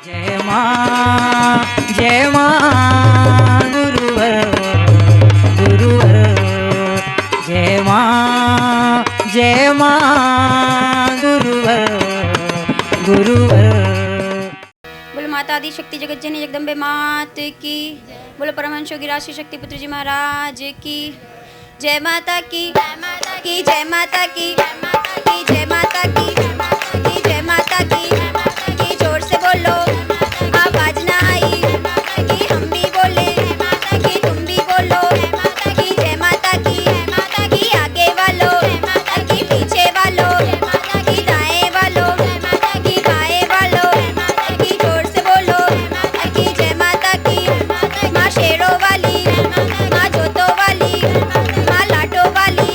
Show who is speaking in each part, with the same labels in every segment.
Speaker 1: जय मां गुरुवर गुरुवर जय मां गुरुवर गुरुवर।
Speaker 2: बोलो माता आदि शक्ति जगत जननी जगदम्बे मात की। बोलो परमहंस योगी राशि शक्ति पुत्र जी महाराज की। जय माता की जय माता की जय माता की जय माता की जय माता की जय माता की जोर से बोलो आवाज ना आई कि हम भी बोले कि तुम भी बोलो कि जय माता की आगे वालों कि पीछे वालों कि दाएं वालों कि बाएं वालों कि जोर से बोलो कि जय माता की। माँ शेरों वाली माँ जोतों वाली माँ लाटों वाली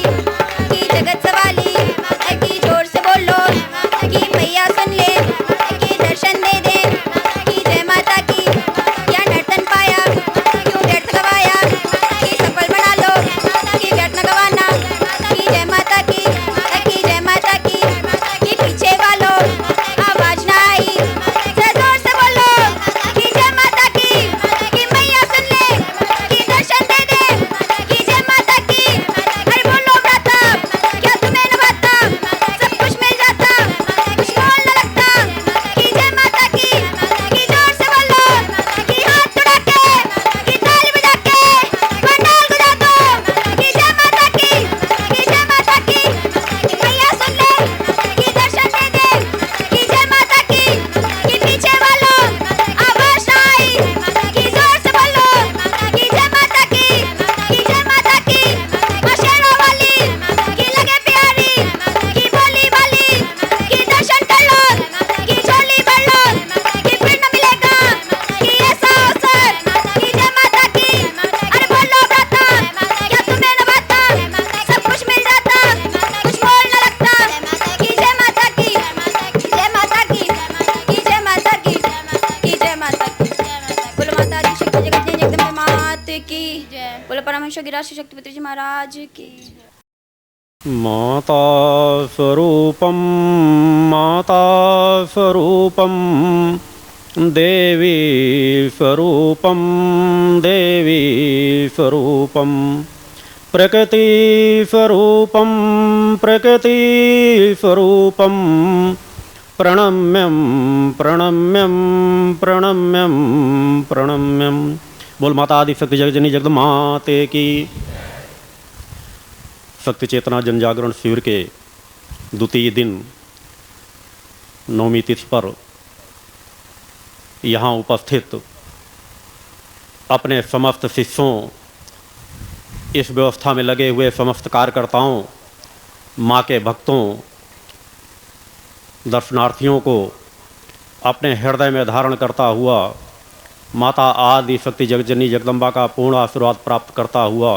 Speaker 2: कि जगत सवाली कि जोर से बोलो कि मैया सुन ले कि दर्शन दे दे कि जय माता की। क्या नर्तन पाया क्यों व्यर्थ गवाया कि सफल बना लो कि व्यर्थ न गवाना कि जय माता की जय माता की कि पीछे वालों आवाज ना आई जोर से बोलो कि जय माता की कि मैया सुन ले कि दर्शन दे दे कि जय माता की। अरे बोलो ब्राता क्या तुम्हें न भाता सब कुछ मिल जाता कुछ मोल न लगता कि जय माता की जोर से बोलो कि हाथ उड़ा के कि ताली बजा के पंडाल गुजा दो कि जय माता की जय माता की। मैया सुन ले कि दर्शन दे दे कि जय माता की कि पीछे वालों आवाज ना आई कि जोर से बोलो कि जय माता की जय माता की। माँ शेरों वाली कि लगे प्यारी कि बोली वाली कि दर्शन कर लो कि झोली भर लो कि फिर न मिलेगा कि ऐसा अवसर कि जय माता की। अरे बोलो ब्राता क्या तुम्हें न भाता सब कुछ मिल जाता कुछ मोल न लगता कि जय माता की जय माता की जय माता की जय माता की। बोलो माता आदि शक्ति जगत जननी जगदम्बे मात की। बोलो परमहंस योगी राशि शक्ति पुत्र जी महाराज की।
Speaker 3: माता स्वरूपं देवी स्वरूपं प्रकृति स्वरूपं प्रणम्यं प्रणम्यं प्रणम्यं प्रणम्यं। बोल माता आदि शक्ति जगत जननी जगदम्बे मात की। शक्ति चेतना जन जागरण शिविर के द्वितीय दिन नवमी तिथि पर यहाँ उपस्थित अपने समस्त शिष्यों, इस व्यवस्था में लगे हुए समस्त कार्यकर्ताओं, माँ के भक्तों, दर्शनार्थियों को अपने हृदय में धारण करता हुआ माता आदि शक्ति जगतजननी जगदम्बा का पूर्ण आशीर्वाद प्राप्त करता हुआ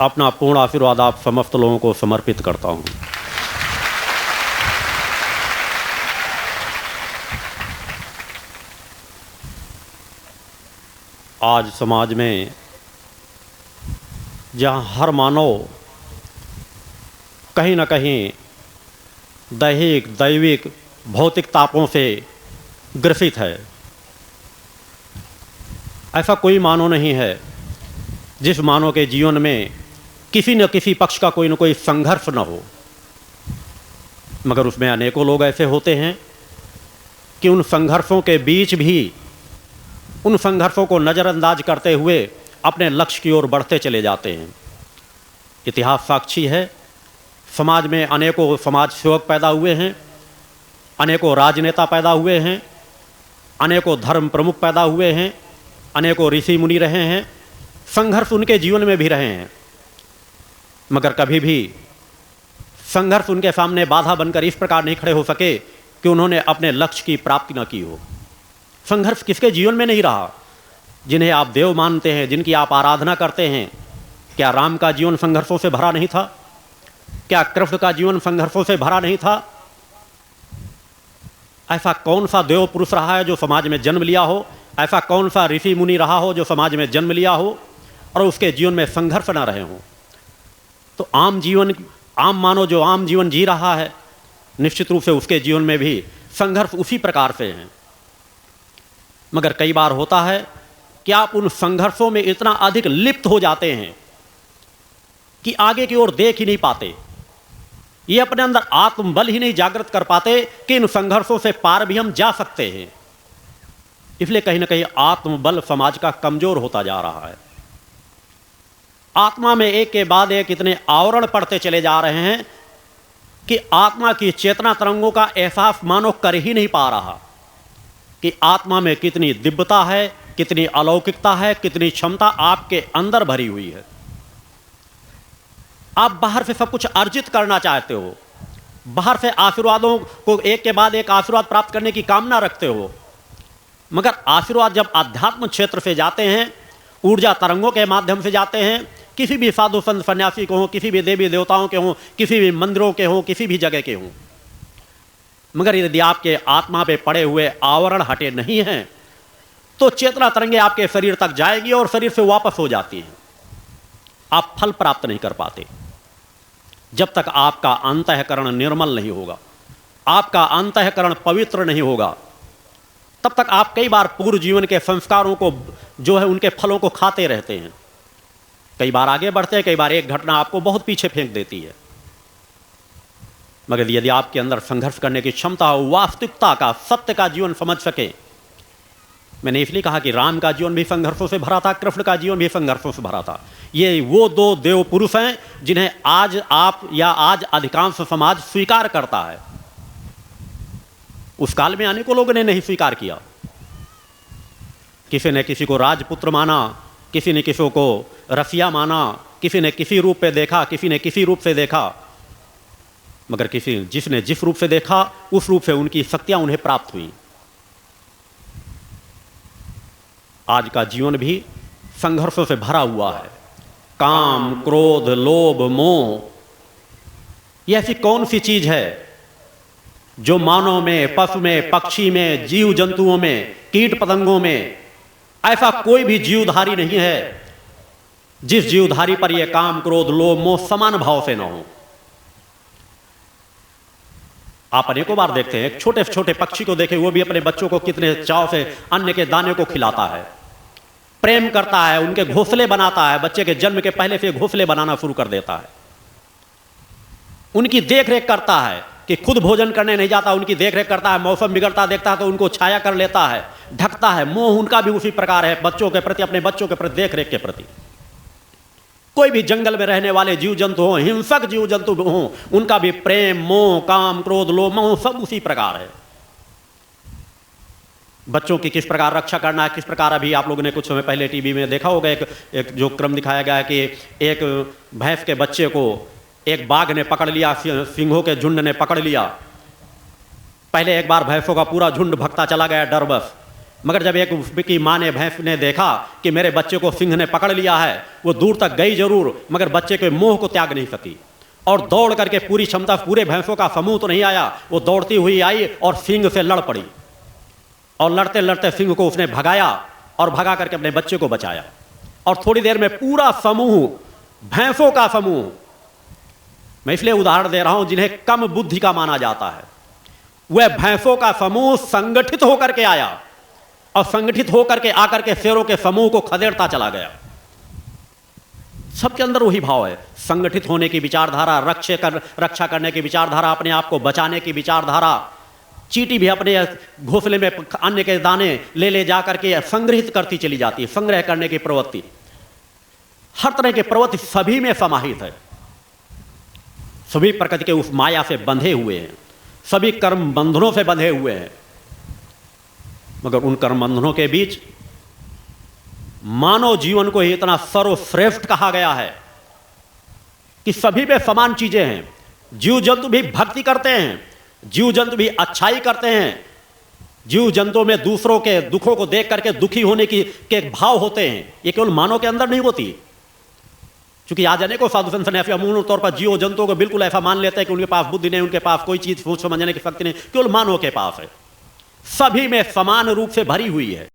Speaker 3: अपना पूर्ण आशीर्वाद आप समस्त लोगों को समर्पित करता हूँ। आज समाज में जहाँ हर मानव कहीं न कहीं दैहिक दैविक भौतिक तापों से ग्रसित है, ऐसा कोई मानव नहीं है जिस मानव के जीवन में किसी न किसी पक्ष का कोई न कोई संघर्ष न हो। मगर उसमें अनेकों लोग ऐसे होते हैं कि उन संघर्षों के बीच भी उन संघर्षों को नज़रअंदाज करते हुए अपने लक्ष्य की ओर बढ़ते चले जाते हैं। इतिहास साक्षी है, समाज में अनेकों समाज सेवक पैदा हुए हैं, अनेकों राजनेता पैदा हुए हैं, अनेकों धर्म प्रमुख पैदा हुए हैं, अनेकों ऋषि मुनि रहे हैं, संघर्ष उनके जीवन में भी रहे हैं। मगर कभी भी संघर्ष उनके सामने बाधा बनकर इस प्रकार नहीं खड़े हो सके कि उन्होंने अपने लक्ष्य की प्राप्ति न की हो। संघर्ष किसके जीवन में नहीं रहा? जिन्हें आप देव मानते हैं, जिनकी आप आराधना करते हैं, क्या राम का जीवन संघर्षों से भरा नहीं था? क्या कृष्ण का जीवन संघर्षों से भरा नहीं था? ऐसा कौन सा देव पुरुष रहा है जो समाज में जन्म लिया हो? ऐसा कौन सा ऋषि मुनि रहा हो जो समाज में जन्म लिया हो और उसके जीवन में संघर्ष ना रहे हों? तो आम मानव जो आम जीवन जी रहा है, निश्चित रूप से उसके जीवन में भी संघर्ष उसी प्रकार से हैं। मगर कई बार होता है कि आप उन संघर्षों में इतना अधिक लिप्त हो जाते हैं कि आगे की ओर देख ही नहीं पाते। ये अपने अंदर आत्मबल ही नहीं जागृत कर पाते कि इन संघर्षों से पार भी हम जा सकते हैं। इसलिए कहीं ना कहीं आत्मबल समाज का कमजोर होता जा रहा है। आत्मा में एक के बाद एक इतने आवरण पड़ते चले जा रहे हैं कि आत्मा की चेतना तरंगों का एहसास मानो कर ही नहीं पा रहा कि आत्मा में कितनी दिव्यता है, कितनी अलौकिकता है, कितनी क्षमता आपके अंदर भरी हुई है। आप बाहर से सब कुछ अर्जित करना चाहते हो, बाहर से आशीर्वादों को एक के बाद एक आशीर्वाद प्राप्त करने की कामना रखते हो, मगर आशीर्वाद जब आध्यात्म क्षेत्र से जाते हैं, ऊर्जा तरंगों के माध्यम से जाते हैं, किसी भी साधु संत सन्यासी के हों, किसी भी देवी देवताओं के हों, किसी भी मंदिरों के हों, किसी भी जगह के हों, मगर यदि आपके आत्मा पे पड़े हुए आवरण हटे नहीं हैं तो चेतना तरंगे आपके शरीर तक जाएगी और शरीर से वापस हो जाती हैं। आप फल प्राप्त नहीं कर पाते जब तक आपका अंतःकरण निर्मल नहीं होगा, आपका अंतःकरण पवित्र नहीं होगा। तब तक आप कई बार पूर्व जीवन के संस्कारों को जो है उनके फलों को खाते रहते हैं। कई बार आगे बढ़ते हैं, कई बार एक घटना आपको बहुत पीछे फेंक देती है। मगर यदि आपके अंदर संघर्ष करने की क्षमता हो, वास्तविकता का, सत्य का जीवन समझ सके। मैंने इसलिए कहा कि राम का जीवन भी संघर्षों से भरा था, कृष्ण का जीवन भी संघर्षों से भरा था। ये वो दो देव पुरुष हैं जिन्हें आज आप या आज अधिकांश समाज स्वीकार करता है। उस काल में अनेकों लोगों ने नहीं स्वीकार किया। किसी ने किसी को राजपुत्र माना, किसी ने किसी को रसिया माना, किसी ने किसी रूप पे देखा, किसी ने किसी रूप से देखा, मगर जिसने जिस रूप से देखा उस रूप से उनकी शक्तियां उन्हें प्राप्त हुई। आज का जीवन भी संघर्षों से भरा हुआ है। काम, क्रोध, लोभ, मोह, ये ऐसी कौन सी चीज है जो मानव में, पशु में, पक्षी में, जीव जंतुओं में, कीट पतंगों में ऐसा कोई भी जीवधारी नहीं है जिस जीवधारी पर यह काम, क्रोध, लोभ, मोह समान भाव से न हो। आप अनेकों बार देखते हैं, एक छोटे छोटे पक्षी को देखें, वो भी अपने बच्चों को कितने चाव से अन्न के दाने को खिलाता है, प्रेम करता है, उनके घोंसले बनाता है। बच्चे के जन्म के पहले से घोंसले बनाना शुरू कर देता है, उनकी देखरेख करता है कि खुद भोजन करने नहीं जाता, उनकी देखरेख करता है। मौसम बिगड़ता देखता है तो उनको छाया कर लेता है, ढकता है। मोह उनका भी उसी प्रकार है बच्चों के प्रति, अपने बच्चों के प्रति, देखरेख के प्रति। कोई भी जंगल में रहने वाले जीव जंतु हों, हिंसक जीव जंतु हों, उनका भी प्रेम, मोह, काम, क्रोध, लोभ, मोह सब उसी प्रकार है। बच्चों की किस प्रकार रक्षा करना है, किस प्रकार, अभी आप लोगों ने कुछ समय पहले टीवी में देखा होगा, एक जो क्रम दिखाया गया है कि एक भैंस के बच्चे को एक बाघ ने पकड़ लिया, सिंहों के झुंड ने पकड़ लिया। पहले एक बार भैंसों का पूरा झुंड भगता चला गया डरबस, मगर जब एक उसकी माँ ने, भैंस ने देखा कि मेरे बच्चे को सिंह ने पकड़ लिया है, वो दूर तक गई जरूर मगर बच्चे के मोह को त्याग नहीं सकी और दौड़ करके पूरी क्षमता, पूरे भैंसों का समूह तो नहीं आया, वो दौड़ती हुई आई और सिंह से लड़ पड़ी और लड़ते लड़ते सिंह को उसने भगाया और भगा करके अपने बच्चे को बचाया। और थोड़ी देर में पूरा समूह, भैंसों का समूह, मैं इसलिए उदाहरण दे रहा हूं जिन्हें कम बुद्धि का माना जाता है, वह भैंसों का समूह संगठित होकर के आया और संगठित होकर के आकर के शेरों के समूह को खदेड़ता चला गया। सबके अंदर वही भाव है, संगठित होने की विचारधारा, रक्षा करने की विचारधारा, अपने आप को बचाने की विचारधारा। चींटी भी अपने घोंसले में अन्न के दाने ले जा करके संग्रहित करती चली जाती है, संग्रह करने की प्रवृत्ति। हर तरह की प्रवृत्ति सभी में समाहित है। सभी प्रकृति के उस माया से बंधे हुए हैं, सभी कर्म बंधनों से बंधे हुए हैं, मगर उन कर्म बंधनों के बीच मानव जीवन को ही इतना सर्वश्रेष्ठ कहा गया है कि सभी पे समान चीजें हैं। जीव जंतु भी भक्ति करते हैं, जीव जंतु भी अच्छाई करते हैं, जीव जंतुओं में दूसरों के दुखों को देख करके दुखी होने के भाव होते हैं। ये केवल मानव के अंदर नहीं होती, क्योंकि आज अनेकों साधु संत सन्यासी अमूल तौर पर जीव जंतुओं को बिल्कुल ऐसा मान लेते हैं कि उनके पास बुद्धि नहीं, उनके पास कोई चीज सोच समझने की शक्ति नहीं, केवल मानव के पास है। सभी में समान रूप से भरी हुई है।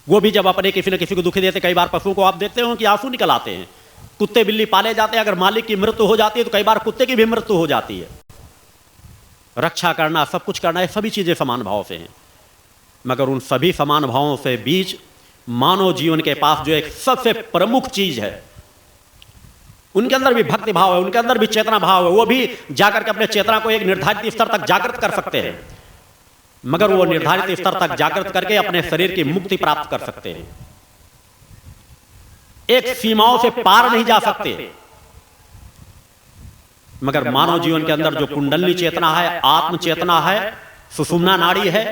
Speaker 3: वो भी जब अपने किसी न किसी को दुखी देते, कई बार पशुओं को आप देखते हो कि आंसू निकल आते हैं। कुत्ते बिल्ली पाले जाते हैं, अगर मालिक की मृत्यु हो जाती है तो कई बार कुत्ते की भी मृत्यु हो जाती है। रक्षा करना, सब कुछ करना, ये सभी चीजें समान भाव से हैं। मगर उन सभी समान भावों से बीच मानव जीवन के पास जो एक सबसे प्रमुख चीज है, उनके अंदर भी भक्ति भाव है, उनके अंदर भी चेतना भाव है। वो भी जाकर के अपने चेतना को एक निर्धारित स्तर तक जागृत कर सकते हैं, मगर वो निर्धारित स्तर तक जागृत करके अपने शरीर की मुक्ति प्राप्त कर सकते हैं। एक सीमाओं से पार नहीं जा सकते। मगर मानव जीवन के अंदर जो कुंडली चेतना है, आत्म चेतना है, सुषुम्ना नाड़ी है,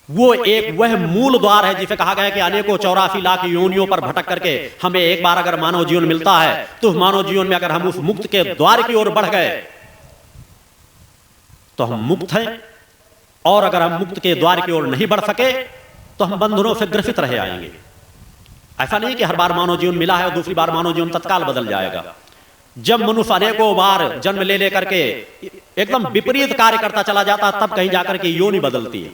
Speaker 3: वो एक वह मूल द्वार है जिसे कहा गया है कि अनेकों 84 लाख योनियों पर भटक करके हमें एक बार अगर मानव जीवन मिलता है तो मानव जीवन में अगर हम उस मुक्त के द्वार की ओर बढ़ गए तो हम मुक्त हैं, और अगर हम मुक्त के द्वार की ओर नहीं बढ़ सके तो हम बंधनों से ग्रसित रह आएंगे। ऐसा नहीं कि हर बार मानव जीवन मिला है और दूसरी बार मानव जीवन तत्काल बदल जाएगा। जब मनुष्य अनेकों बार जन्म ले लेकर के एकदम विपरीत कार्य करता चला जाता, तब कहीं जाकर के योनि बदलती है।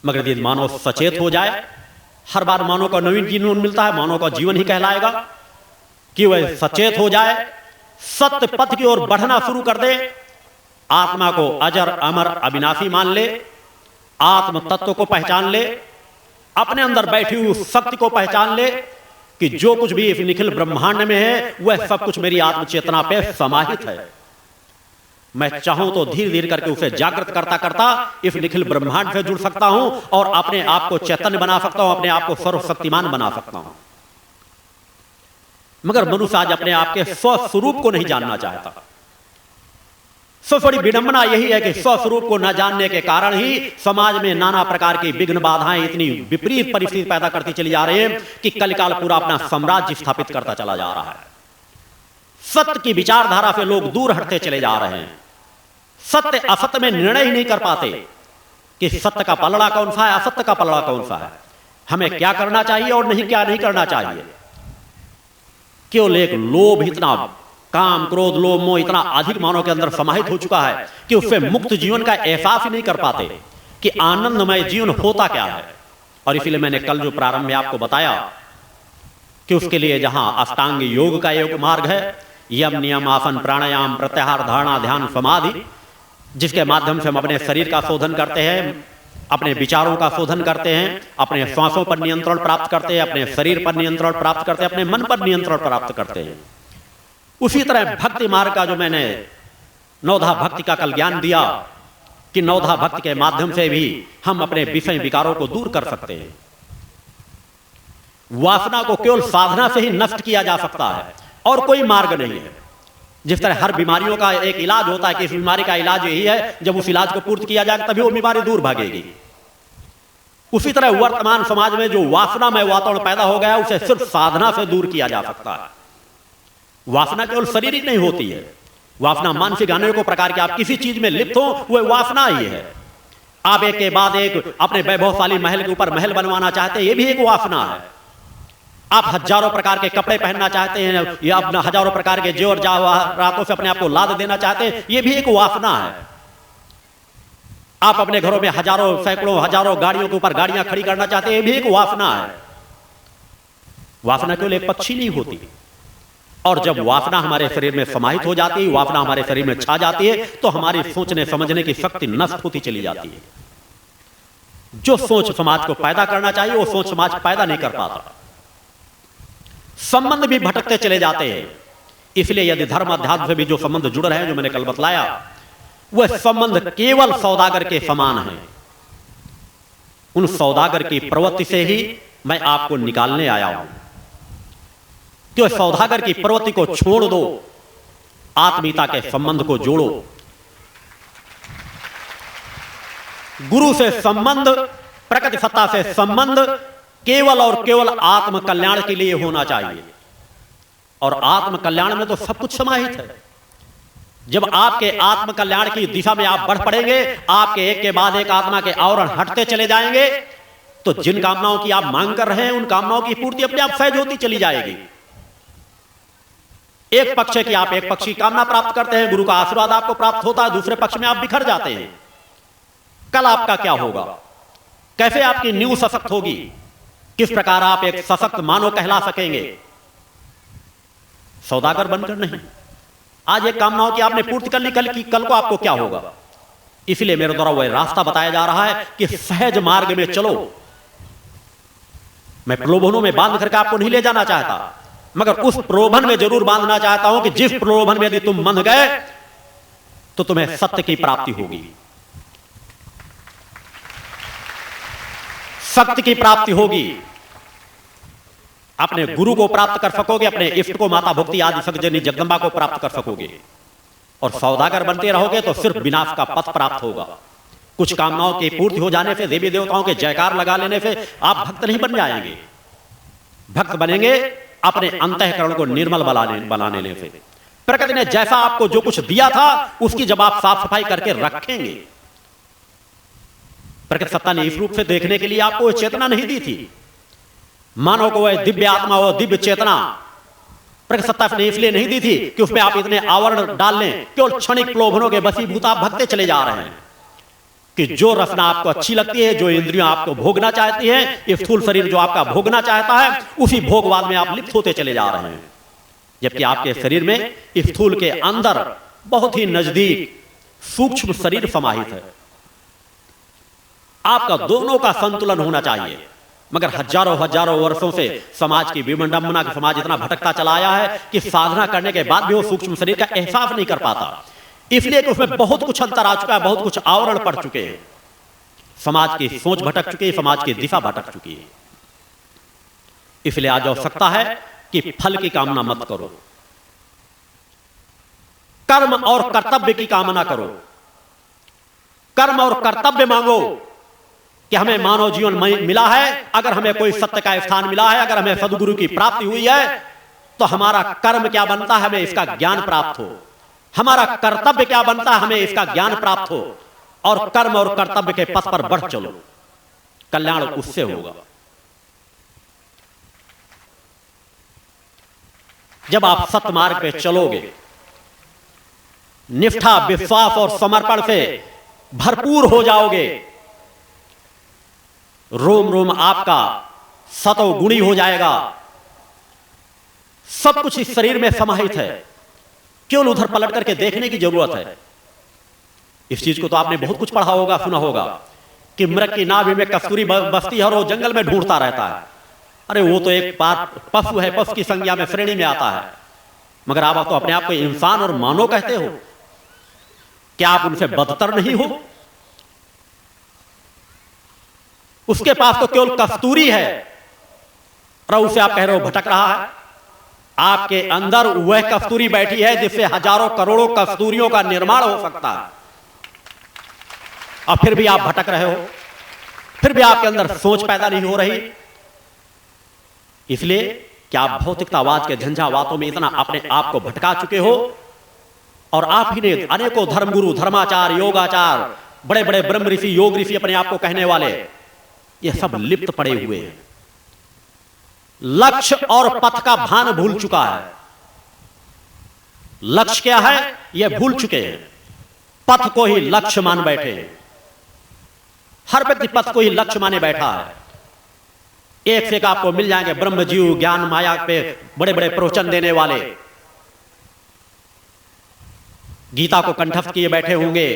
Speaker 3: मगर यदि मानव सचेत हो जाए, हर बार मानव का नवीन जीवन मिलता है, मानव का जीवन ही कहलाएगा कि वह सचेत हो जाए, सत्य पथ की ओर बढ़ना शुरू कर दे, आत्मा को अजर अमर अविनाशी मान ले, आत्म तत्व को पहचान ले, अपने अंदर बैठी हुई शक्ति को पहचान ले कि जो कुछ भी इस निखिल ब्रह्मांड में है वह सब कुछ मेरी आत्म चेतना पे समाहित है। मैं चाहूं तो धीरे धीरे करके उसे जागृत करता करता इस निखिल ब्रह्मांड से जुड़ सकता हूं और अपने आप को चैतन्य बना सकता हूं, अपने आप को सर्वशक्तिमान बना सकता हूं। मगर मनुष्य आज अपने आप के स्वस्वरूप को नहीं जानना चाहता। सबसे बड़ी विडंबना यही है कि स्वस्वरूप को न जानने के कारण ही समाज में नाना प्रकार की विघ्न बाधाएं इतनी विपरीत परिस्थिति पैदा करती चली जा रही है कि कलिकाल पूरा अपना साम्राज्य स्थापित करता चला जा रहा है। सत्य की विचारधारा से लोग दूर हटते चले जा रहे हैं। सत्य असत्य में निर्णय ही नहीं कर पाते कि सत्य का पलड़ा कौन सा है, असत्य का पलड़ा कौन सा है, हमें क्या करना चाहिए और क्या नहीं करना चाहिए। केवल एक लोभ, इतना काम क्रोध लोभ मोह इतना अधिक मानव के अंदर समाहित हो चुका है कि उससे मुक्त जीवन का एहसास ही नहीं कर पाते कि आनंदमय जीवन होता क्या है। और इसलिए मैंने कल जो प्रारंभ में आपको बताया कि उसके लिए जहां अष्टांग योग का योग मार्ग है, यम नियम आसन प्राणायाम प्रत्याहार धारणा ध्यान समाधि, जिसके माध्यम से हम अपने शरीर का शोधन करते हैं, अपने विचारों का शोधन करते हैं, अपने श्वासों पर नियंत्रण प्राप्त करते हैं, अपने शरीर पर नियंत्रण प्राप्त करते हैं, अपने मन पर नियंत्रण प्राप्त करते हैं। उसी तरह भक्ति मार्ग का जो मैंने नवधा भक्ति का कल ज्ञान दिया कि नवधा भक्ति के माध्यम से भी हम अपने विषय विकारों को दूर कर सकते हैं। वासना को केवल साधना से ही नष्ट किया जा सकता है और कोई मार्ग नहीं है। जिस तरह हर बीमारियों का एक इलाज होता है कि इस बीमारी का इलाज यही है, जब उस इलाज को पूर्ण किया जाएगा तभी वो बीमारी दूर भागेगी। उसी तरह वर्तमान समाज में जो वासनामय वातावरण पैदा हो गया उसे सिर्फ साधना से दूर किया जा सकता है। वासना केवल शारीरिक नहीं होती है, वासना मानसिक अनेकों प्रकार की, आप किसी चीज में लिप्त हो वह वासना ही है। आप एक के बाद एक अपने वैभवशाली महल के ऊपर महल बनवाना चाहते हैं, यह भी एक वासना है। आप हजारों प्रकार के कपड़े पहनना चाहते हैं या अपना हजारों प्रकार के जेवर जवाहरातों से अपने आप को लाद देना चाहते हैं, यह भी एक वासना है। आप अपने घरों में हजारों सैकड़ों हजारों गाड़ियों के ऊपर गाड़ियां खड़ी करना चाहते हैं, यह भी एक वासना है। वासना केवल एक पक्षी नहीं होती, और जब वासना हमारे शरीर में समाहित हो जाती है, वासना हमारे शरीर में छा जाती है, तो हमारी सोचने समझने की शक्ति नष्ट होती चली जाती है। जो सोच समाज को पैदा करना चाहिए वो सोच समाज पैदा नहीं कर पाता। संबंध भी भटकते चले जाते हैं। इसलिए यदि धर्म अध्यात्म से भी जो संबंध जुड़ रहे हैं, जो मैंने कल बतलाया, वह संबंध केवल सौदागर के समान है। उन सौदागर की प्रवृत्ति से ही मैं आपको निकालने आया हूं कि सौदागर की प्रवृत्ति को छोड़ दो, आत्मीयता के संबंध को जोड़ो। गुरु से संबंध, प्रकृति सत्ता से संबंध केवल और केवल आत्म कल्याण के लिए होना चाहिए, और आत्म कल्याण में तो सब कुछ समाहित है। जब आपके आत्म कल्याण की दिशा में आप बढ़ पड़ेंगे, आपके एक के बाद एक आत्मा के आवरण हटते चले जाएंगे, तो जिन कामनाओं की आप मांग कर रहे हैं उन कामनाओं की पूर्ति अपने आप सहज होती चली जाएगी। एक पक्ष है कि आप एक पक्ष की कामना प्राप्त करते हैं, गुरु का आशीर्वाद आपको प्राप्त होता है, दूसरे पक्ष में आप बिखर जाते हैं। कल आपका क्या होगा, कैसे आपकी नींव सशक्त होगी, किस प्रकार आप एक सशक्त मानव कहला सकेंगे? सौदागर बनकर नहीं। आज एक कामनाओं की आपने पूर्ति कर ली, कल को आपको क्या होगा? इसलिए मेरे द्वारा वह रास्ता बताया जा रहा है कि सहज मार्ग में चलो। मैं प्रलोभनों में बांध करके आपको नहीं ले जाना चाहता, मगर उस प्रलोभन में जरूर बांधना चाहता हूं कि जिस प्रलोभन में यदि तुम बंध गए तो तुम्हें सत्य की प्राप्ति होगी, सत्य की प्राप्ति होगी। अपने गुरु को प्राप्त कर सकोगे, अपने इष्ट को, माता भक्ति आदि सगजनी जगदम्बा को प्राप्त कर सकोगे। और सौदागर बनते रहोगे तो सिर्फ विनाश का पथ प्राप्त होगा। कुछ कामनाओं की पूर्ति हो जाने से, देवी देवताओं के जयकार लगा लेने से आप भक्त नहीं बन जाएंगे। भक्त बनेंगे अपने अंतःकरण को निर्मल बनाने से। प्रकृति ने जैसा आपको जो कुछ दिया था उसकी जब आप साफ सफाई करके रखेंगे, प्रकृति सत्ता ने इस रूप से देखने के लिए आपको चेतना नहीं दी थी। मानव को वह दिव्य आत्मा, वह दिव्य चेतना प्रकृति सत्ता ने इसलिए नहीं दी थी कि उसमें आप इतने आवरण डाल लें। केवल क्षणिक प्रलोभनों के वशीभूत आप भगते चले जा रहे हैं कि जो रचना आपको अच्छी लगती है, जो इंद्रियां आपको भोगना चाहती हैं, ये स्थूल शरीर जो आपका भोगना चाहता है, उसी भोगवाद में आप लिप्त होते चले जा रहे हैं। जबकि आपके शरीर में स्थूल के अंदर बहुत ही नजदीक सूक्ष्म शरीर समाहित है। आपका दोनों का संतुलन होना चाहिए। मगर हजारों हजारों वर्षों से समाज की विडंबना का समाज इतना भटकता चला आया है कि साधना करने के बाद भी वो सूक्ष्म शरीर का एहसास नहीं कर पाता, इसलिए कि उसमें बहुत कुछ अंतर आ चुका है, बहुत कुछ आवरण पड़ चुके हैं। समाज की सोच भटक चुकी है, समाज की दिशा भटक चुकी है। इसलिए आज आवश्यकता है कि फल की कामना मत करो, कर्म और कर्तव्य की कामना करो। कर्म और कर्तव्य मांगो कि हमें मानव जीवन मिला है, अगर हमें कोई सत्य का स्थान मिला है, अगर हमें सदगुरु की प्राप्ति हुई है, तो हमारा कर्म क्या बनता है, हमें इसका ज्ञान प्राप्त हो। हमारा कर्तव्य क्या बनता है, हमें इसका ज्ञान प्राप्त हो। और कर्म और कर्तव्य के पथ पर बढ़ चलो, कल्याण उससे होगा। जब आप सत्य मार्ग पे चलोगे, निष्ठा, विश्वास और समर्पण से भरपूर हो जाओगे, रोम रोम आपका सतो गुणी हो जाएगा। सब कुछ इस शरीर में समाहित है, केवल उधर पलट करके देखने की जरूरत है। इस चीज को तो आपने बहुत कुछ पढ़ा होगा, सुना होगा कि मृग की नाभि में कस्तूरी बसती है और वो जंगल में ढूंढता रहता है। अरे वो तो एक पशु है, पशु की संज्ञा में, श्रेणी में आता है। मगर आप तो अपने आप को इंसान और मानव कहते हो, क्या आप उनसे बदतर नहीं हो? उसके पास तो केवल कस्तूरी है और उसे आप कह रहे हो भटक रहा है। आपके अंदर वह कस्तूरी बैठी है जिससे हजारों करोड़ों कस्तूरियों का निर्माण हो सकता है, और फिर भी आप भटक रहे हो, फिर भी आपके अंदर सोच पैदा नहीं हो रही। इसलिए कि आप भौतिकतावाद के झंझावातों में इतना अपने आप को भटका चुके हो, और आप ही ने अनेकों धर्मगुरु, धर्माचार, योगाचार, बड़े बड़े ब्रह्म ऋषि, योग ऋषि अपने आप को कहने वाले, ये सब लिप्त पड़े हुए हैं। लक्ष्य और पथ का भान भूल चुका है। लक्ष्य क्या है यह भूल चुके हैं, पथ को ही लक्ष्य मान बैठे हैं। हर व्यक्ति पथ को ही लक्ष्य माने बैठा है। एक से एक आपको मिल जाएंगे ब्रह्म जीव, ज्ञान माया पे बड़े बड़े प्रवचन देने वाले, गीता को कंठस्थ किए बैठे होंगे,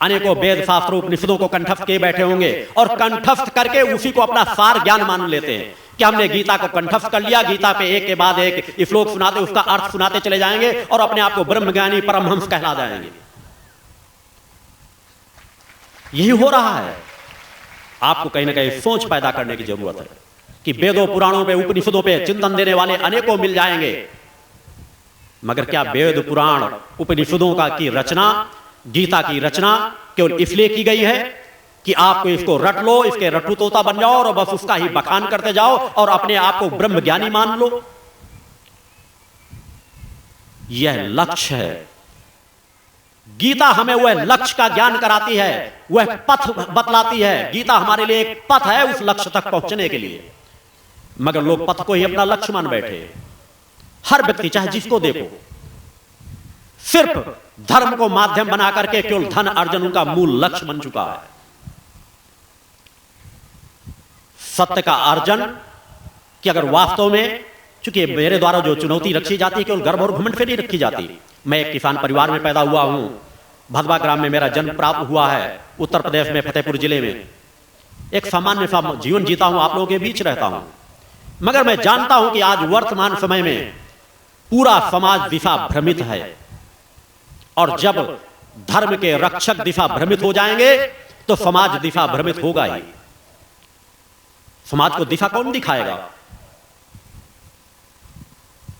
Speaker 3: अनेकों वेद शास्त्रों उपनिषदों को कंठस्थ किए बैठे होंगे, और कंठस्थ करके उसी को अपना सार ज्ञान मान लेते हैं कि हमने गीता को कंठस्थ कर लिया। गीता पे एक के बाद एक श्लोक सुनाते, उसका अर्थ सुनाते चले जाएंगे और अपने आप को ब्रह्मज्ञानी परमहंस कहला जाएंगे। यही हो रहा है। आपको कहीं ना कहीं सोच पैदा करने की जरूरत है कि वेदों, पुराणों पे, उपनिषदों पे चिंतन देने वाले अनेकों मिल जाएंगे, मगर क्या वेद, पुराण, उपनिषदों का की रचना, गीता की रचना केवल इसलिए की गई है कि आपको इसको रट लो, इसके रट्टू तोता बन जाओ और बस उसका ही बखान करते जाओ और अपने आप को ब्रह्म ज्ञानी मान लो? यह लक्ष्य है। गीता हमें वह लक्ष्य का ज्ञान कराती है, वह पथ बतलाती है। गीता हमारे लिए एक पथ है उस लक्ष्य तक पहुंचने के लिए, मगर लोग पथ को ही अपना लक्ष्य मान बैठे। हर व्यक्ति, चाहे जिसको देखो, सिर्फ धर्म को माध्यम बना करके केवल धन अर्जन उनका मूल लक्ष्य बन चुका है। सत्य का अर्जन कि अगर वास्तव में, चूंकि मेरे द्वारा जो चुनौती रखी जाती है केवल गर्व और घमंड से नहीं रखी जाती। मैं एक किसान परिवार में पैदा हुआ हूं, भदवा ग्राम में मेरा जन्म प्राप्त हुआ है, उत्तर प्रदेश में फतेहपुर जिले में। एक सामान्य सा जीवन जीता हूं, आप लोगों के बीच रहता हूं, मगर मैं जानता हूं कि आज वर्तमान समय में पूरा समाज दिशा भ्रमित है। और जब धर्म के रक्षक दिशा भ्रमित हो जाएंगे तो समाज दिशा भ्रमित होगा ही। समाज को दिशा कौन दिखाएगा?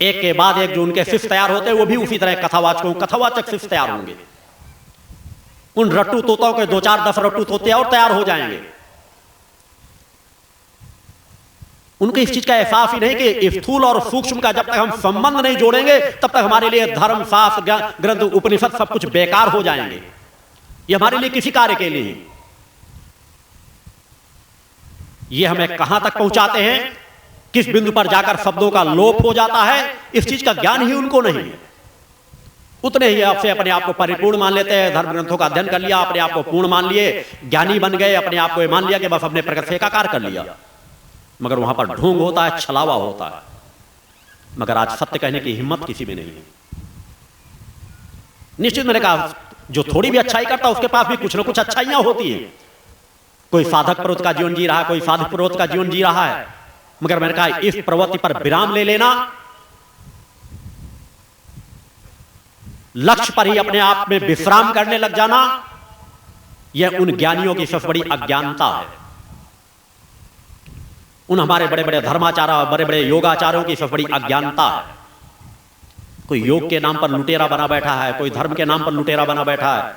Speaker 3: एक के बाद एक जो उनके शिष्य तैयार होते हैं, वो भी उसी तरह कथावाचक शिष्य तैयार होंगे। उन रट्टू तोताओं के 2-4-10 रट्टू तोते और तैयार हो जाएंगे। उनको इस चीज का एहसास ही नहीं कि स्थूल और सूक्ष्म का जब तक हम संबंध नहीं जोड़ेंगे तब तक हमारे लिए धर्म, शास्त्र, ग्रंथ, उपनिषद सब कुछ बेकार हो जाएंगे। ये हमारे लिए किसी कार्य के लिए, ये हमें कहां तक पहुंचाते हैं, किस बिंदु पर जाकर शब्दों का लोप हो जाता है, इस चीज का ज्ञान ही उनको नहीं है। उतने ही आपसे अपने आप को परिपूर्ण मान लेते हैं, धर्म ग्रंथों का अध्ययन कर लिया, अपने आप को पूर्ण मान लिए, ज्ञानी बन गए, अपने आप को मान लिया कि बस अपने प्रगति से एकाकार कर लिया। मगर वहां पर ढोंग होता है, छलावा होता है। मगर आज सत्य कहने की हिम्मत किसी में नहीं है। निश्चित मैंने कहा, जो थोड़ी भी अच्छाई करता है उसके पास भी कुछ ना कुछ अच्छाइयां होती हैं। कोई साधक प्रवृत्ति का जीवन जी रहा है, कोई साधक प्रवृत्ति का जीवन जी रहा है, मगर मैंने कहा इस प्रवृत्ति पर विराम ले लेना, लक्ष्य पर ही अपने आप में विश्राम करने लग जाना, यह उन ज्ञानियों की सबसे बड़ी अज्ञानता है। उन हमारे बड़े बड़े धर्माचार्य, बड़े बड़े योगाचार्यों की सबसे बड़ी अज्ञानता है। कोई योग के नाम पर लुटेरा बना बैठा है, कोई धर्म के नाम पर लुटेरा बना बैठा है।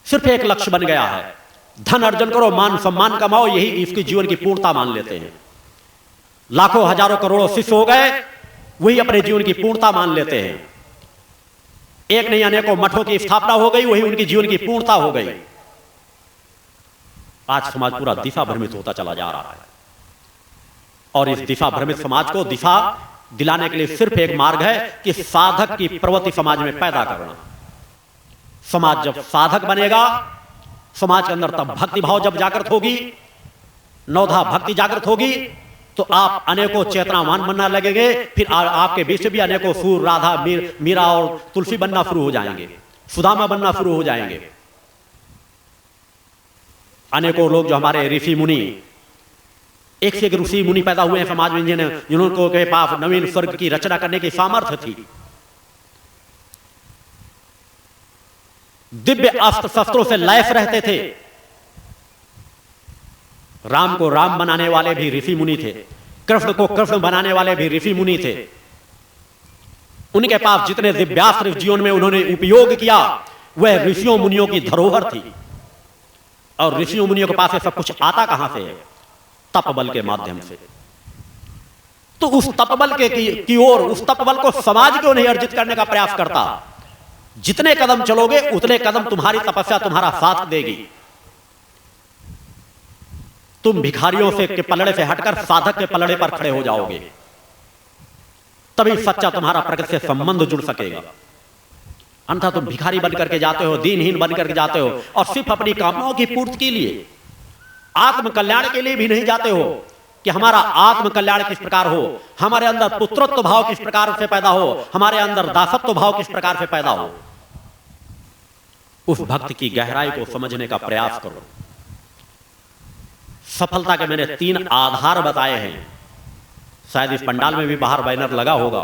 Speaker 3: सिर्फ एक लक्ष्य बन गया है, धन अर्जन करो, मान सम्मान कमाओ, यही इसकी जीवन की पूर्णता मान लेते हैं। लाखों हजारों करोड़ों शिष्य हो गए, वही अपने जीवन की पूर्णता मान लेते हैं। एक नहीं अनेकों मठों की स्थापना हो गई, वही उनकी जीवन की पूर्णता हो गई। आज समाज पूरा दिशा भ्रमित होता चला जा रहा है। और इस दिशा भ्रमित समाज को दिशा दिलाने के लिए सिर्फ एक मार्ग है कि साधक की प्रवृत्ति समाज में पैदा करना। समाज जब साधक बनेगा, समाज के अंदर तब भक्ति भाव जब जागृत होगी, नवधा भक्ति जागृत होगी, तो आप अनेकों चेतनावान बनना लगेंगे। फिर आपके बीच भी अनेकों सूर, राधा, मीरा और तुलसी बनना शुरू हो जाएंगे, सुदामा बनना शुरू हो जाएंगे। अनेकों लोग जो हमारे ऋषि मुनि, एक से एक ऋषि मुनि पैदा हुए हैं समाज में, जिन्होंने के पास नवीन स्वर्ग की रचना करने की सामर्थ्य थी। दिव्य अस्त्र शस्त्रों से लैस रहते थे। राम को राम बनाने वाले भी ऋषि मुनि थे, कृष्ण को कृष्ण बनाने वाले भी ऋषि मुनि थे। उनके पास जितने दिव्यास्त्र जीवन में उन्होंने उपयोग किया, वह ऋषियों मुनियों की धरोहर थी। और ऋषियों मुनियों के पास सब कुछ आता कहां से है? तप बल के माध्यम से। तो उस तप बल की ओर, उस तप बल को समाज क्यों नहीं अर्जित करने का प्रयास करता? जितने कदम चलोगे उतने कदम तुम्हारी तपस्या तुम्हारा साथ देगी। तुम भिखारियों से के पलड़े से हटकर साधक के पलड़े पर खड़े हो जाओगे, तभी सच्चा तुम्हारा प्रकृति से संबंध जुड़ सकेगा। अन्यथा तुम भिखारी बन करके जाते हो, दीनहीन बन करके जाते हो, और सिर्फ अपनी कामनाओं की पूर्ति के लिए, आत्म कल्याण के लिए भी नहीं जाते हो कि हमारा आत्म कल्याण किस प्रकार हो, हमारे अंदर पुत्रत्व भाव किस प्रकार से पैदा हो, हमारे अंदर दासत्व भाव किस प्रकार से पैदा हो। उस भक्ति की गहराई को समझने का प्रयास करो। सफलता के मैंने 3 आधार बताए हैं। शायद इस पंडाल में भी बाहर बैनर लगा होगा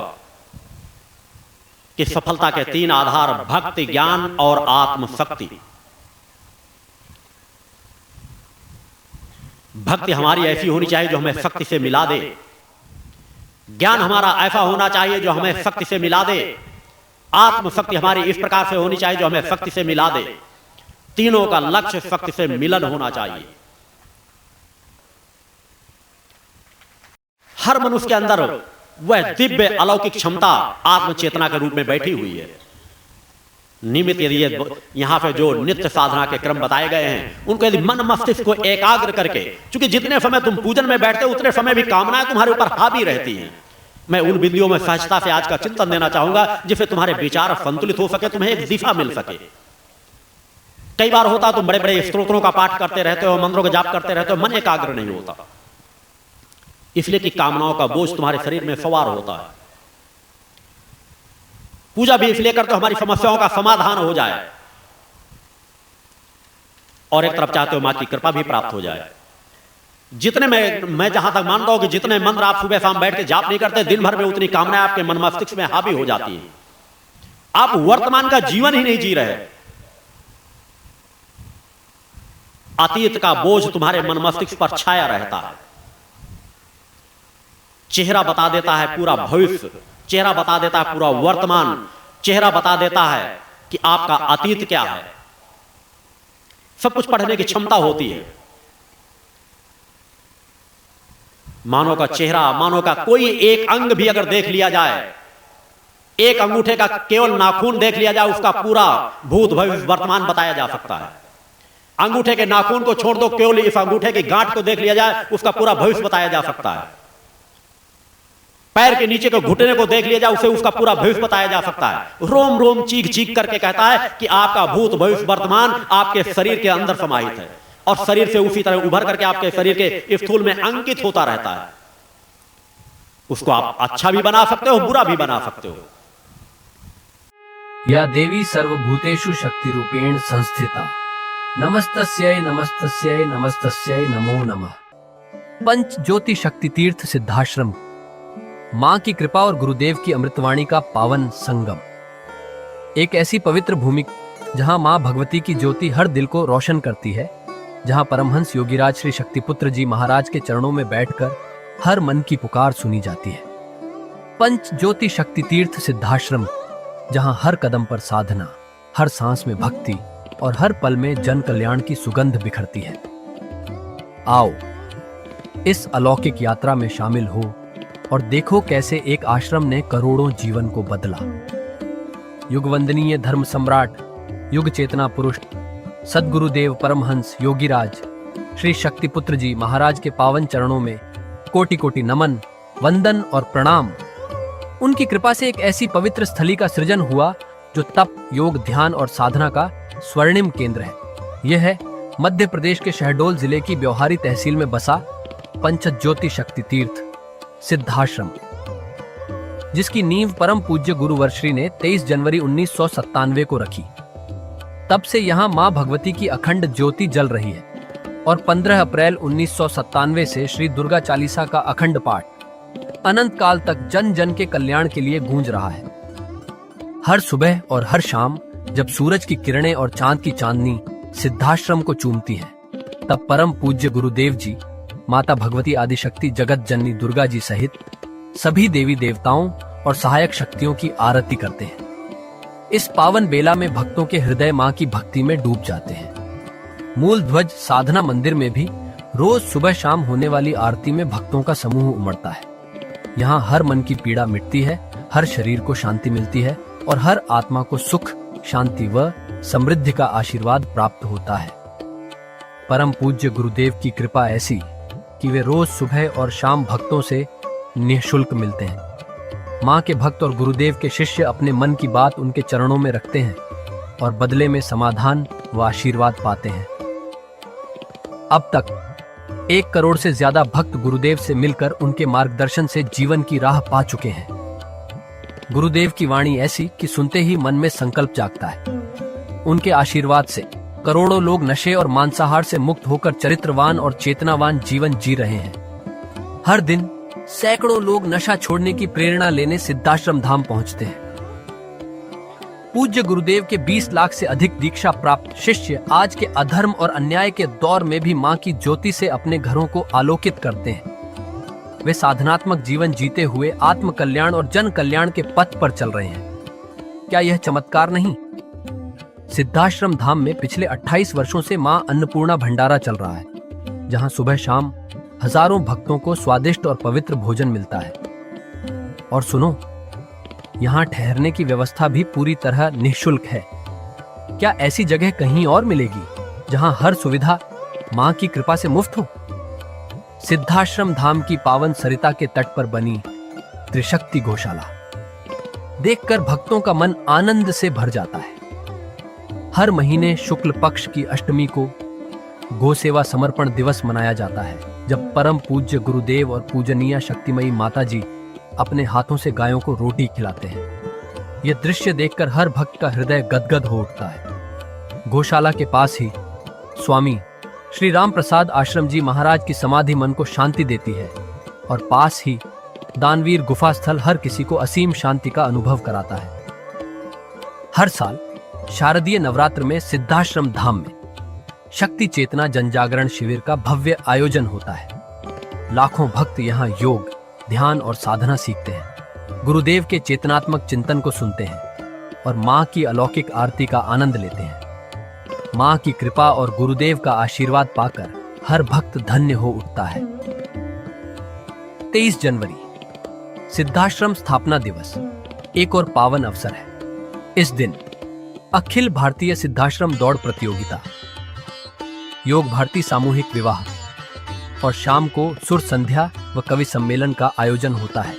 Speaker 3: कि सफलता के 3 आधार भक्ति, ज्ञान और आत्मशक्ति। भक्ति हमारी ऐसी होनी चाहिए जो हमें शक्ति से मिला दे। ज्ञान हमारा ऐसा होना चाहिए जो हमें शक्ति से मिला दे। आत्मशक्ति हमारी इस प्रकार से होनी चाहिए जो हमें शक्ति से मिला दे। तीनों का लक्ष्य शक्ति से मिलन होना चाहिए। हर मनुष्य के अंदर वह दिव्य अलौकिक क्षमता आत्मचेतना के रूप में बैठी हुई है। नियमित यदि यहां पे जो नित्य साधना के क्रम बताए गए हैं, उनको यदि मन मस्तिष्क को एकाग्र करके, क्योंकि जितने समय तुम पूजन में बैठते हो उतने समय भी कामनाएं तुम्हारे ऊपर हावी रहती हैं। मैं उन बिंदुओं में सहजता से आज का चिंतन देना चाहूंगा जिससे तुम्हारे विचार संतुलित हो सके, तुम्हें एक दिशा मिल सके। कई बार होता तुम बड़े बड़े स्तोत्रों का पाठ करते रहते हो, मंत्रों का जाप करते रहते हो, मन एकाग्र नहीं होता, इसलिए कि कामनाओं का बोझ तुम्हारे शरीर में सवार होता है। पूजा भी इसलिए करते हो हमारी समस्याओं का समाधान हो जाए, और एक तरफ चाहते हो मां की कृपा भी प्राप्त हो जाए। जितने मैं जहां तक मानता हूं कि जितने मंत्र आप सुबह शाम बैठ के जाप नहीं करते, दिन भर में उतनी कामनाएं आपके मन मस्तिष्क में हावी हो जाती हैं। आप वर्तमान का जीवन ही नहीं जी रहे। अतीत का बोझ तुम्हारे मन मस्तिष्क पर छाया रहता है। चेहरा बता देता है पूरा भविष्य, चेहरा बता देता है पूरा वर्तमान, चेहरा बता देता है कि आपका अतीत क्या है। सब कुछ पढ़ने की क्षमता होती है। मानव का चेहरा, मानव का कोई एक अंग भी अगर देख लिया जाए, एक अंगूठे का केवल नाखून देख लिया जाए, उसका पूरा भूत भविष्य वर्तमान बताया जा सकता है। अंगूठे के नाखून को छोड़ दो, केवल इस अंगूठे की गांठ को देख लिया जाए, उसका पूरा भविष्य बताया जा सकता है। पैर के नीचे के घुटने को देख लिया जाए, उसे उसका पूरा भविष्य बताया जा सकता है। रोम रोम चीख चीख करके कहता है कि आपका भूत भविष्य वर्तमान आपके शरीर के अंदर समाहित है, और शरीर से उसी तरह उभर करके आपके शरीर के स्थूल में अंकित होता रहता है। उसको आप अच्छा भी बना सकते हो, बुरा भी बना सकते हो।
Speaker 4: या देवी सर्वभूतेषु शक्ति रूपेण संस्थिता, नमस्तस्यै नमस्तस्यै नमस्तस्यै नमो नमः। पंच ज्योति शक्ति तीर्थ सिद्धाश्रम, मां की कृपा और गुरुदेव की अमृतवाणी का पावन संगम। एक ऐसी पवित्र भूमि जहां मां भगवती की ज्योति हर दिल को रोशन करती है, जहां परमहंस योगीराज श्री शक्तिपुत्र जी महाराज के चरणों में बैठकर हर मन की पुकार सुनी जाती है। पंच ज्योति शक्ति तीर्थ सिद्धाश्रम, जहां हर कदम पर साधना, हर सांस में भक्ति और हर पल में जन कल्याण की सुगंध बिखरती है। आओ इस अलौकिक यात्रा में शामिल हो और देखो कैसे एक आश्रम ने करोड़ों जीवन को बदला। युगवंदनीय धर्म सम्राट, युग चेतना पुरुष सद्गुरुदेव परमहंस योगीराज श्री शक्तिपुत्र जी महाराज के पावन चरणों में कोटि कोटि नमन, वंदन और प्रणाम। उनकी कृपा से एक ऐसी पवित्र स्थली का सृजन हुआ जो तप, योग, ध्यान और साधना का स्वर्णिम केंद्र है। यह है मध्य प्रदेश के शहडोल जिले की ब्योहारी तहसील में बसा पंचज्योति शक्ति तीर्थ सिद्धाश्रम, जिसकी नींव परम पूज्य गुरु वर्श्री ने 23 जनवरी 1997 को रखी। तब से यहाँ मां भगवती की अखंड ज्योति जल रही है और 15 अप्रैल 1997 से श्री दुर्गा चालीसा का अखंड पाठ अनंत काल तक जन जन के कल्याण के लिए गूंज रहा है। हर सुबह और हर शाम जब सूरज की किरणें और चांद की चांदनी सिद्धाश्रम को चूमती हैं, तब परम पूज्य गुरुदेव जी माता भगवती आदिशक्ति जगत जननी दुर्गा जी सहित सभी देवी देवताओं और सहायक शक्तियों की आरती करते हैं। इस पावन बेला में भक्तों के हृदय मां की भक्ति में डूब जाते हैं। मूल ध्वज साधना मंदिर में भी रोज सुबह शाम होने वाली आरती में भक्तों का समूह उमड़ता है। यहाँ हर मन की पीड़ा मिटती है, हर शरीर को शांति मिलती है और हर आत्मा को सुख, शांति व समृद्धि का आशीर्वाद प्राप्त होता है। परम पूज्य गुरुदेव की कृपा ऐसी कि वे रोज सुबह और शाम भक्तों से निःशुल्क मिलते हैं। मां के भक्त और गुरुदेव के शिष्य अपने मन की बात उनके चरणों में रखते हैं और बदले में समाधान व आशीर्वाद पाते हैं। अब तक 1 करोड़ से ज्यादा भक्त गुरुदेव से मिलकर उनके मार्गदर्शन से जीवन की राह पा चुके हैं। गुरुदेव की वाणी ऐसी कि सुनते ही मन में संकल्प जागता है। उनके आशीर्वाद से करोड़ों लोग नशे और मांसाहार से मुक्त होकर चरित्रवान और चेतनावान जीवन जी रहे हैं। हर दिन सैकड़ों लोग नशा छोड़ने की प्रेरणा लेने सिद्धाश्रम धाम पहुंचते हैं। पूज्य गुरुदेव के 20 लाख से अधिक दीक्षा प्राप्त शिष्य आज के अधर्म और अन्याय के दौर में भी मां की ज्योति से अपने घरों को आलोकित करते हैं। वे साधनात्मक जीवन जीते हुए आत्म कल्याण और जन कल्याण के पथ पर चल रहे हैं। क्या यह चमत्कार नहीं? सिद्धाश्रम धाम में पिछले 28 वर्षों से मां अन्नपूर्णा भंडारा चल रहा है, जहां सुबह शाम हजारों भक्तों को स्वादिष्ट और पवित्र भोजन मिलता है। और सुनो, यहाँ ठहरने की व्यवस्था भी पूरी तरह निःशुल्क है। क्या ऐसी जगह कहीं और मिलेगी जहां हर सुविधा मां की कृपा से मुफ्त हो? सिद्धाश्रम धाम की पावन सरिता के तट पर बनी त्रिशक्ति गौशाला देखकर भक्तों का मन आनंद से भर जाता है। हर महीने शुक्ल पक्ष की अष्टमी को गौ सेवा समर्पण दिवस मनाया जाता है, जब परम पूज्य गुरुदेव और पूजनीय शक्तिमयी माता जी अपने हाथों से गायों को रोटी खिलाते हैं। यह दृश्य देखकर हर भक्त का हृदय गदगद हो उठता है। गौशाला के पास ही स्वामी श्री राम प्रसाद आश्रम जी महाराज की समाधि मन को शांति देती है और पास ही दानवीर गुफा स्थल हर किसी को असीम शांति का अनुभव कराता है। हर साल शारदीय नवरात्र में सिद्धाश्रम धाम में शक्ति चेतना जनजागरण शिविर का भव्य आयोजन होता है। लाखों भक्त यहाँ योग, ध्यान और साधना सीखते हैं, गुरुदेव के चेतनात्मक चिंतन को सुनते हैं और माँ की अलौकिक आरती का आनंद लेते हैं। माँ की कृपा और गुरुदेव का आशीर्वाद पाकर हर भक्त धन्य हो उठता है। 23 जनवरी सिद्धाश्रम स्थापना दिवस एक और पावन अवसर है। इस दिन अखिल भारतीय सिद्धाश्रम दौड़ प्रतियोगिता, योग भारती सामूहिक विवाह और शाम को सुर संध्या व कवि सम्मेलन का आयोजन होता है।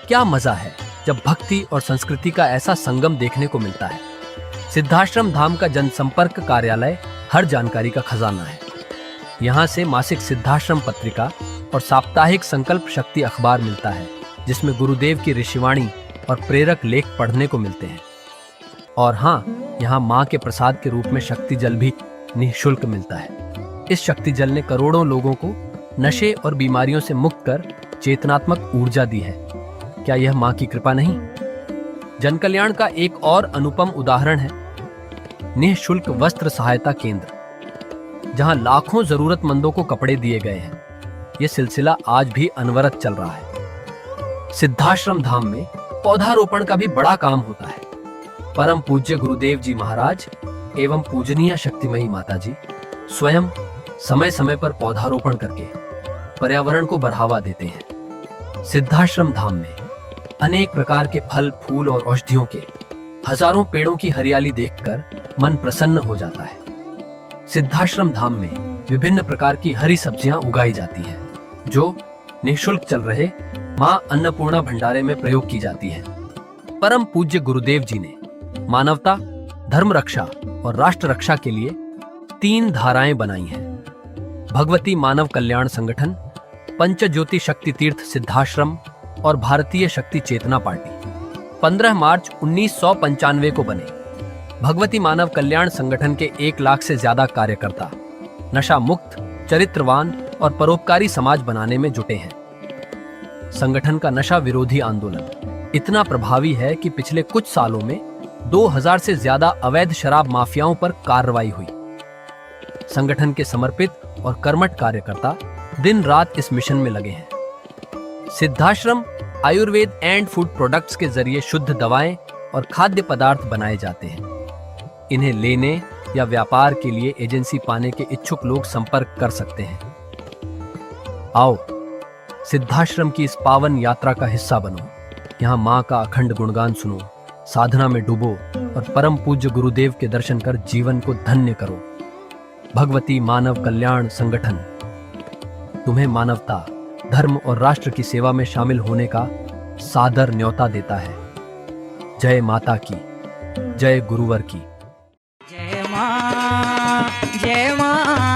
Speaker 4: क्या मजा है जब भक्ति और संस्कृति का ऐसा संगम देखने को मिलता है। सिद्धाश्रम धाम का जनसंपर्क कार्यालय हर जानकारी का खजाना है। यहाँ से मासिक सिद्धाश्रम पत्रिका और साप्ताहिक संकल्प शक्ति अखबार मिलता है, जिसमें गुरुदेव की ऋषिवाणी और प्रेरक लेख पढ़ने को मिलते हैं। और हाँ, यहाँ माँ के प्रसाद के रूप में शक्ति जल भी निःशुल्क मिलता है। इस शक्ति जल ने करोड़ों लोगों को नशे और बीमारियों से मुक्त कर चेतनात्मक ऊर्जा दी है। क्या यह माँ की कृपा नहीं? जनकल्याण का एक और अनुपम उदाहरण है निःशुल्क वस्त्र सहायता केंद्र, जहां लाखों जरूरतमंदों को कपड़े दिए गए हैं। यह सिलसिला आज भी अनवरत चल रहा है। सिद्धाश्रम धाम में पौधारोपण का भी बड़ा काम होता है। परम पूज्य गुरुदेव जी महाराज एवं पूजनीय शक्तिमयी माता जी स्वयं समय समय पर पौधारोपण करके पर्यावरण को बढ़ावा देते हैं। सिद्धाश्रम धाम में अनेक प्रकार के फल, फूल और औषधियों के हजारों पेड़ों की हरियाली देखकर मन प्रसन्न हो जाता है। सिद्धाश्रम धाम में विभिन्न प्रकार की हरी सब्जियां उगाई जाती हैं, जो निःशुल्क चल रहे मां अन्नपूर्णा भंडारे में प्रयोग की जाती है। परम पूज्य गुरुदेव जी ने मानवता, धर्म रक्षा और राष्ट्र रक्षा के लिए 3 धाराएं बनाई हैं। भगवती मानव कल्याण संगठन, पंचज्योति शक्ति तीर्थ सिद्धाश्रम और भारतीय शक्ति चेतना पार्टी 15 मार्च 1995 को बने। भगवती मानव कल्याण संगठन के 1 लाख से ज्यादा कार्यकर्ता नशा मुक्त, चरित्रवान और परोपकारी समाज बनाने में जुटे हैं। संगठन का नशा विरोधी आंदोलन इतना प्रभावी है कि पिछले कुछ सालों में 2000 से ज्यादा अवैध शराब माफियाओं पर कार्रवाई हुई। संगठन के समर्पित और कर्मठ कार्यकर्ता दिन रात इस मिशन में लगे हैं। Siddhashram Ayurveda and food products के जरिए शुद्ध दवाएं और खाद्य पदार्थ बनाए जाते हैं। इन्हें लेने या व्यापार के लिए एजेंसी पाने के इच्छुक लोग संपर्क कर सकते हैं। आओ सिद्धाश्रम की इस पावन यात्रा का हिस्सा बनो। यहाँ माँ का अखंड गुणगान सुनो, साधना में डूबो और परम पूज्य गुरुदेव के दर्शन कर जीवन को धन्य करो। भगवती मानव कल्याण संगठन तुम्हें मानवता, धर्म और राष्ट्र की सेवा में शामिल होने का सादर न्योता देता है। जय माता की, जय गुरुवर की।
Speaker 1: जय मां, जय मां।